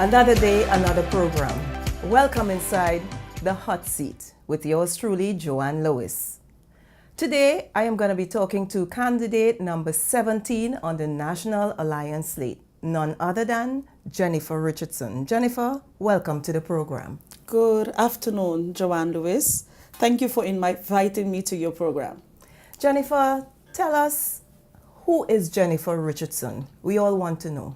Another day, another program. Welcome inside the hot seat with yours truly, Joanne Lewis. Today, I am going to be talking to candidate number 17 on the National Alliance slate, none other than Jennifer Richardson. Jennifer, welcome to the program. Good afternoon, Joanne Lewis. Thank you for inviting me to your program. Jennifer, tell us, who is Jennifer Richardson? We all want to know.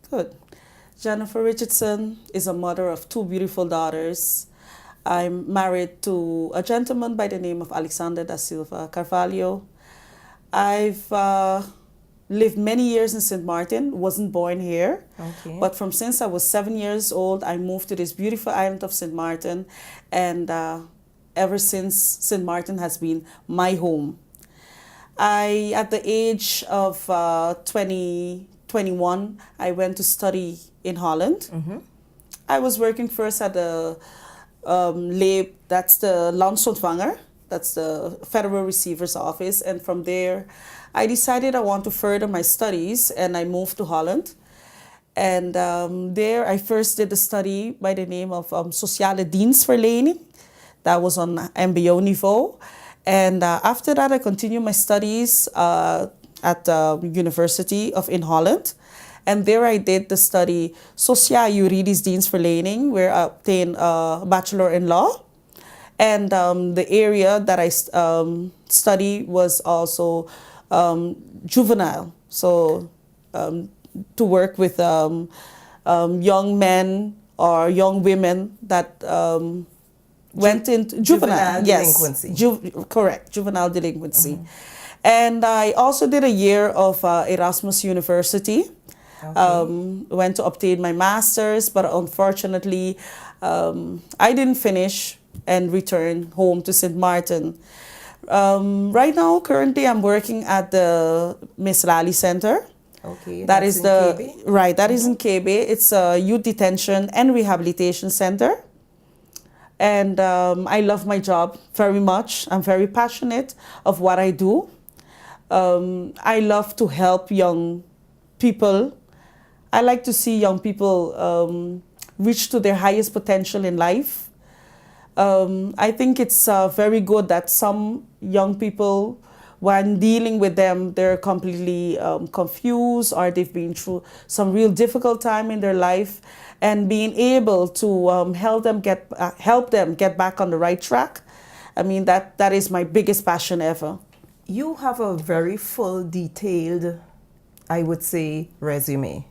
Good. Jennifer Richardson is a mother of two beautiful daughters. I'm married to a gentleman by the name of Alexander da Silva Carvalho. I've lived many years in St. Martin, wasn't born here. Okay. But since I was 7 years old, I moved to this beautiful island of St. Martin. And ever since, St. Martin has been my home. At the age of 21, I went to study in Holland. Mm-hmm. I was working first at the LEB, that's the Landsontvanger, that's the Federal Receiver's Office. And from there, I decided I want to further my studies and I moved to Holland. And there I first did a study by the name of Sociale Dienstverlening. That was on MBO niveau. And after that, I continued my studies at the University in Holland. And there I did the study Sociaal-Juridisch Dienstverlening, where I obtained a Bachelor in Law. And the area that I studied was also juvenile. So to work with young men or young women that went into juvenile delinquency. Correct, juvenile delinquency. Mm-hmm. And I also did a year of Erasmus University. Okay. Went to obtain my master's, but unfortunately, I didn't finish and returned home to St. Martin. Right now, currently, I'm working at the Miss Lally Center. Okay, that is in the KB? Right. That is in KB. It's a youth detention and rehabilitation center. And I love my job very much. I'm very passionate of what I do. I love to help young people. I like to see young people reach to their highest potential in life. I think it's very good that some young people, when dealing with them, they're completely confused or they've been through some real difficult time in their life, and being able to help them get back on the right track. I mean, that is my biggest passion ever. You have a very full, detailed, I would say, resume.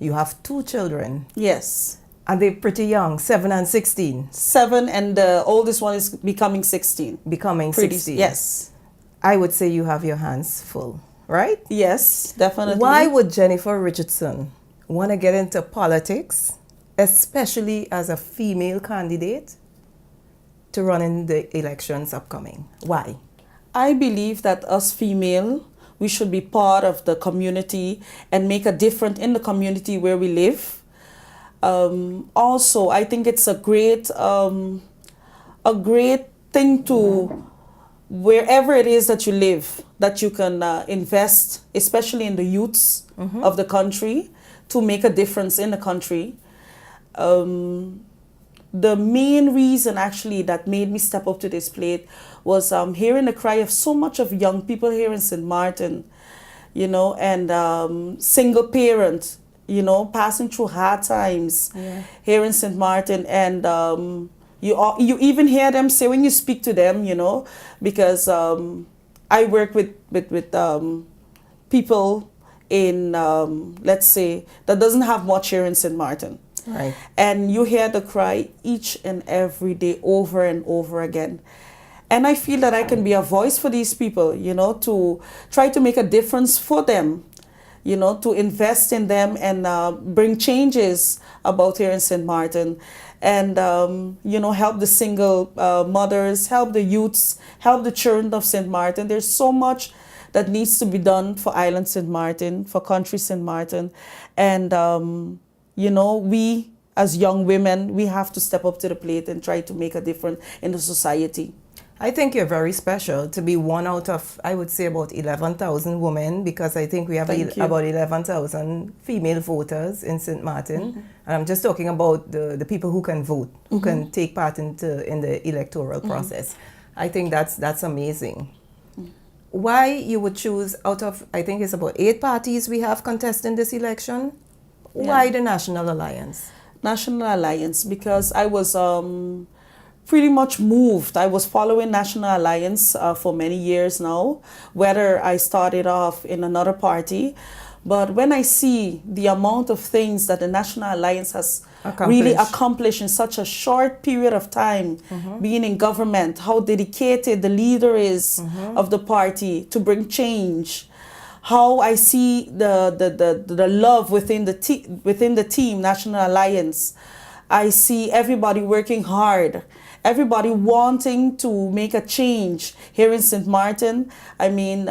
You have two children. Yes. And they're pretty young, 7 and 16. 7, and the oldest one is becoming 16. Becoming 16. Yes. I would say you have your hands full, right? Yes, definitely. Why would Jennifer Richardson want to get into politics, especially as a female candidate, to run in the elections upcoming? Why? I believe that us female, we should be part of the community and make a difference in the community where we live. Also, I think it's a great thing to, wherever it is that you live, that you can invest, especially in the youths Mm-hmm. of the country, to make a difference in the country. The main reason actually that made me step up to this plate was hearing the cry of so much of young people here in St. Martin, and single parent, passing through hard times here in St. Martin. And you even hear them say when you speak to them, because I work with people in, let's say, that doesn't have much here in St. Martin. Right. And you hear the cry each and every day over and over again. And I feel that I can be a voice for these people, to try to make a difference for them, to invest in them and bring changes about here in St. Martin. And, help the single mothers, help the youths, help the children of St. Martin. There's so much that needs to be done for Island St. Martin, for country St. Martin. And, we as young women, we have to step up to the plate and try to make a difference in the society. I think you're very special to be one out of, I would say, about 11,000 women, because I think we have about 11,000 female voters in St. Martin. And I'm just talking about the people who can vote, who can take part in the electoral process. I think that's amazing. Why you would choose out of, I think it's about 8 parties we have contesting this election? Why the National Alliance? National Alliance, because I was pretty much moved. I was following National Alliance for many years now, whether I started off in another party. But when I see the amount of things that the National Alliance has really accomplished in such a short period of time, being in government, how dedicated the leader is of the party to bring change, how I see the love within the team, National Alliance. I see everybody working hard, everybody wanting to make a change here in St. Martin. I mean,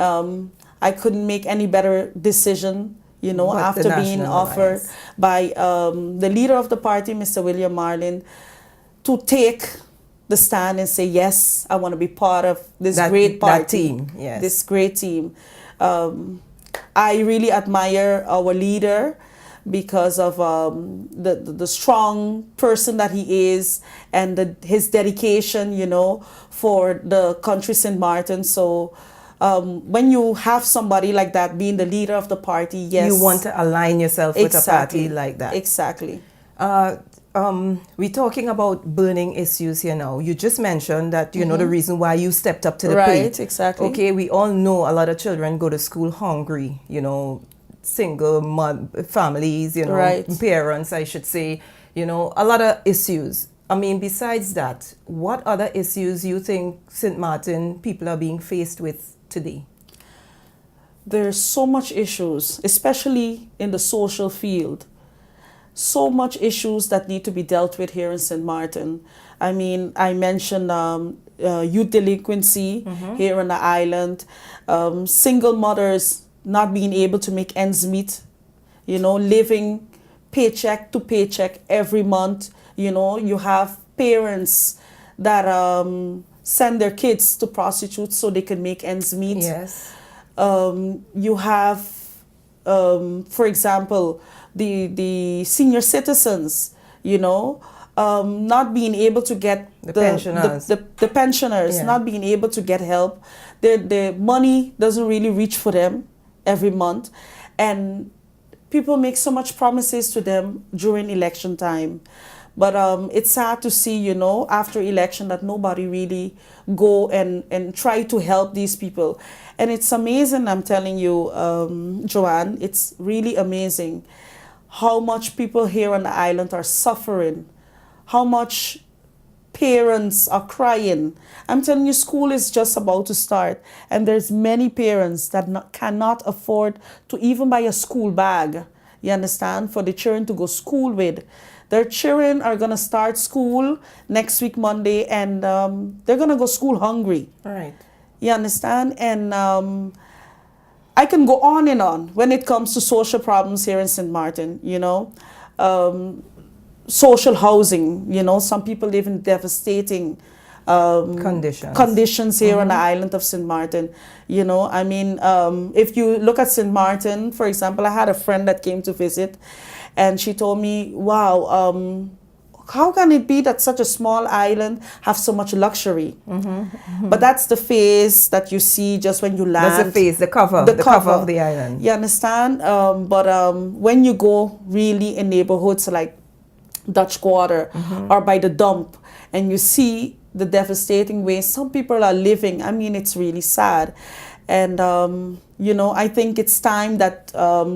I couldn't make any better decision, you know, but after being offered by the leader of the party, Mr. William Marlin, to take the stand and say, yes, I want to be part of this great party, that team, yes. This great team. I really admire our leader because of the strong person that he is, and his dedication, you know, for the country St. Martin. So when you have somebody like that being the leader of the party, yes. You want to align yourself with a party like that. Exactly. We're talking about burning issues here now. You just mentioned that, you know, the reason why you stepped up to the plate. Right, exactly. Okay, we all know a lot of children go to school hungry, you know, single families, you know, parents, I should say, you know, a lot of issues. I mean, besides that, what other issues you think St. Martin people are being faced with today? There's so much issues, especially in the social field. So much issues that need to be dealt with here in St. Martin. I mean, I mentioned youth delinquency here on the island, single mothers not being able to make ends meet, you know, living paycheck to paycheck every month. You know, you have parents that send their kids to prostitutes so they can make ends meet. Yes. You have, for example, the senior citizens, you know, not being able to get the pensioners, not being able to get help. The money doesn't really reach for them every month, and people make so much promises to them during election time. But it's sad to see, you know, after election that nobody really go and try to help these people. And it's amazing, I'm telling you, Joanne, it's really amazing how much people here on the island are suffering, how much parents are crying. I'm telling you, school is just about to start, and there's many parents that cannot afford to even buy a school bag, you understand, for the children to go school with. Their children are going to start school next week, Monday, and they're going to go school hungry. All right. You understand? And I can go on and on when it comes to social problems here in St. Martin, you know. Social housing, you know, some people live in devastating conditions here on the island of St. Martin. You know, I mean, if you look at St. Martin, for example, I had a friend that came to visit, and she told me, wow, how can it be that such a small island have so much luxury? But that's the face that you see just when you land. That's the face, the cover of the island. You understand? But when you go really in neighborhoods like Dutch Quarter or by the dump, and you see the devastating way some people are living, I mean, it's really sad. And, you know, I think it's time that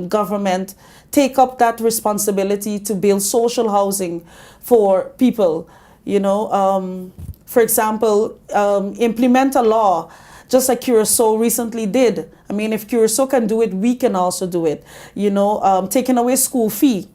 government take up that responsibility to build social housing for people, you know. For example, implement a law, just like Curacao recently did. I mean, if Curacao can do it, we can also do it. You know, taking away school fee.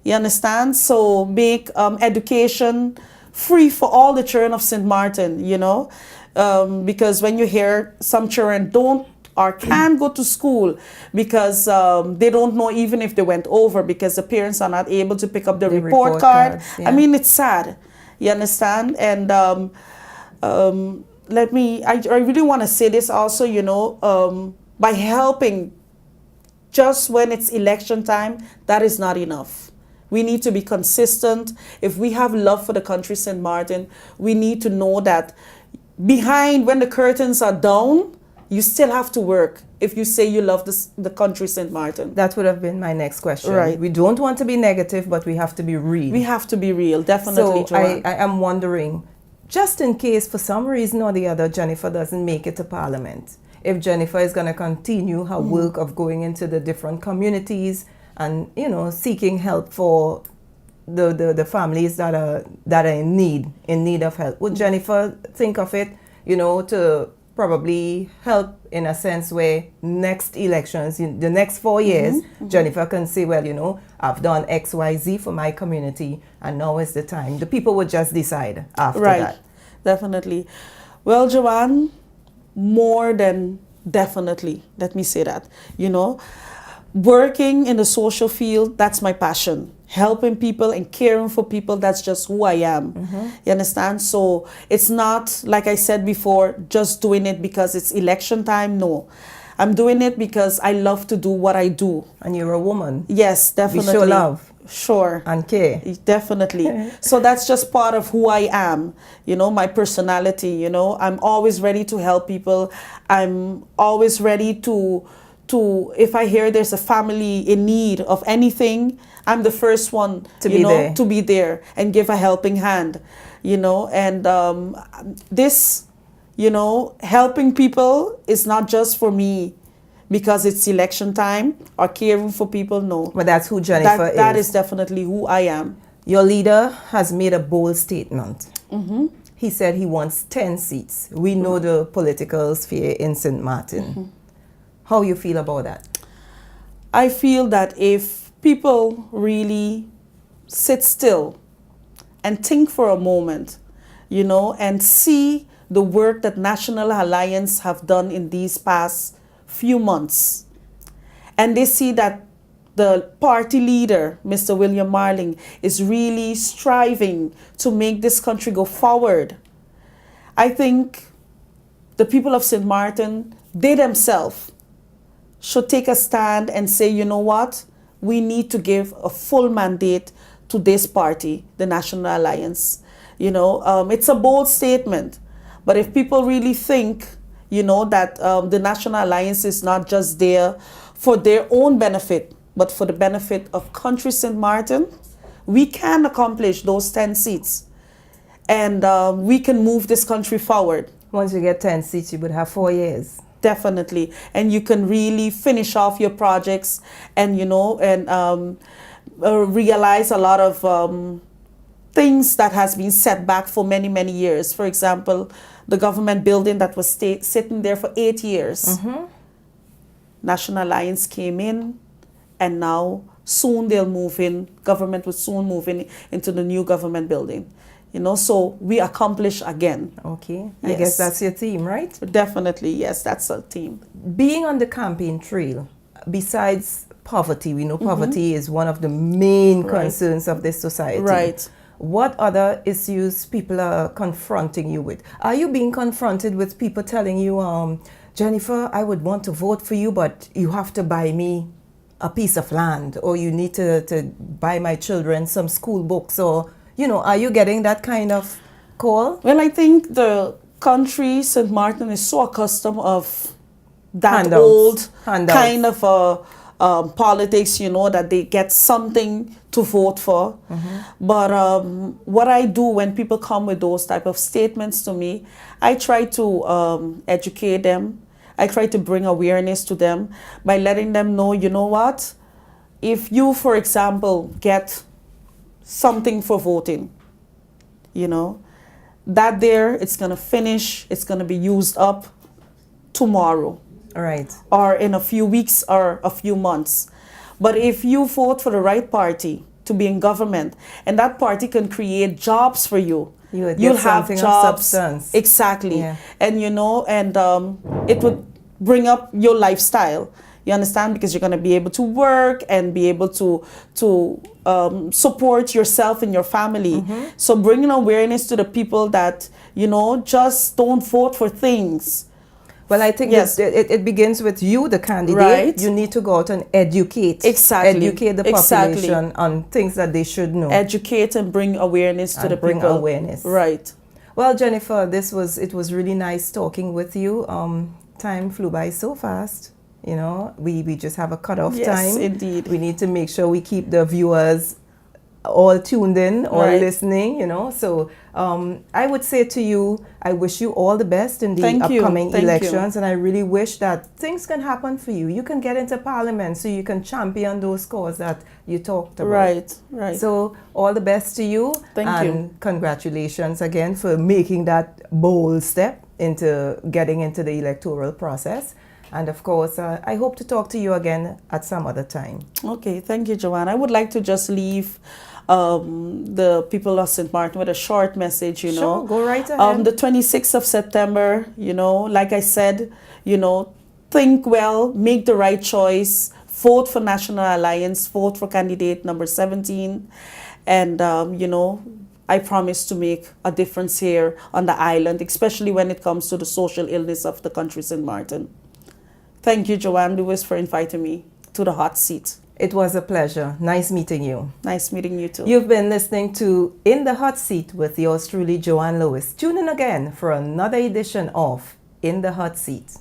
You understand? So make education free for all the children of St. Martin, you know. Because when you hear some children don't or can go to school because they don't know even if they went over because the parents are not able to pick up the report card. Cards, yeah. I mean, it's sad. You understand? And I really want to say this also, by helping just when it's election time, that is not enough. We need to be consistent. If we have love for the country St. Martin, we need to know that behind, when the curtains are down, you still have to work if you say you love the country St. Martin. That would have been my next question. Right. We don't want to be negative, but we have to be real. We have to be real, definitely, So Joanne. I am wondering, just in case for some reason or the other Jennifer doesn't make it to Parliament, if Jennifer is going to continue her work of going into the different communities and, seeking help for the families that are in need of help, would Jennifer think of it, to probably help in a sense where next elections, the next 4 years, Jennifer can say, well, I've done X, Y, Z for my community, and now is the time. The people would just decide after that. Definitely. Well, Joanne, more than definitely, let me say that, working in the social field, that's my passion. Helping people and caring for people, that's just who I am. You understand? So it's not, like I said before, just doing it because it's election time. No, I'm doing it because I love to do what I do. And you're a woman. Yes, definitely. We show love. Sure. And care. Definitely. So that's just part of who I am, my personality, I'm always ready to help people. I'm always ready to if I hear there's a family in need of anything, I'm the first one to be there and give a helping hand, and this, helping people is not just for me because it's election time or caring for people. No, but that's who Jennifer is. That is definitely who I am. Your leader has made a bold statement. He said he wants 10 seats. We know the political sphere in St. Martin. How you feel about that? I feel that if people really sit still and think for a moment, and see the work that National Alliance have done in these past few months, and they see that the party leader, Mr. William Marling, is really striving to make this country go forward, I think the people of St. Martin, they themselves, should take a stand and say, you know what, we need to give a full mandate to this party, the National Alliance. It's a bold statement, but if people really think, that the National Alliance is not just there for their own benefit, but for the benefit of country St. Martin, we can accomplish those 10 seats, and we can move this country forward. Once you get 10 seats, you would have 4 years. Definitely. And you can really finish off your projects and, realize a lot of things that has been set back for many, many years. For example, the government building that was sitting there for 8 years. National Alliance came in, and now soon they'll move in. Government will soon move in into the new government building. So we accomplish again. Okay. Yes. I guess that's your team, right? Definitely, yes, that's our team. Being on the campaign trail, besides poverty, we know poverty is one of the main concerns of this society. Right. What other issues people are confronting you with? Are you being confronted with people telling you, Jennifer, I would want to vote for you, but you have to buy me a piece of land, or you need to buy my children some school books, or are you getting that kind of call? Well, I think the country, St. Martin, is so accustomed of that Handouts. kind of politics, that they get something to vote for. But what I do when people come with those type of statements to me, I try to educate them. I try to bring awareness to them by letting them know, you know what? If you, for example, get something for voting, that there, it's going to finish, it's going to be used up tomorrow. All right. Or in a few weeks or a few months. But if you vote for the right party to be in government, and that party can create jobs for you, you'll have jobs. Of substance. Exactly. Yeah. And, it would bring up your lifestyle. You understand? Because you're going to be able to work and be able to support yourself and your family. So bringing awareness to the people that, you know, just don't vote for things. Well, I think Yes. it begins with you, the candidate. Right. You need to go out and educate. Exactly. Educate the population on things that they should know. Educate and bring awareness to And the bring people. awareness. Right. Well, Jennifer, it was really nice talking with you. Time flew by so fast. You know, we just have a cutoff Yes, time. indeed. We need to make sure we keep the viewers all tuned in or Right. listening, you know. So I would say to you, I wish you all the best in the Thank you. upcoming Thank you. elections. And I really wish that things can happen for you. You can get into parliament so you can champion those causes that you talked about. Right, right. So all the best to you. Thank and you. Congratulations again for making that bold step into getting into the electoral process. And of course, I hope to talk to you again at some other time. Okay, thank you, Joanne. I would like to just leave the people of St. Martin with a short message, you know. Sure, go right ahead. The 26th of September, you know, like I said, you know, think well, make the right choice, vote for National Alliance, vote for candidate number 17. And, you know, I promise to make a difference here on the island, especially when it comes to the social illness of the country, St. Martin. Thank you, Joanne Lewis, for inviting me to the hot seat. It was a pleasure. Nice meeting you. Nice meeting you too. You've been listening to In the Hot Seat with yours truly, Joanne Lewis. Tune in again for another edition of In the Hot Seat.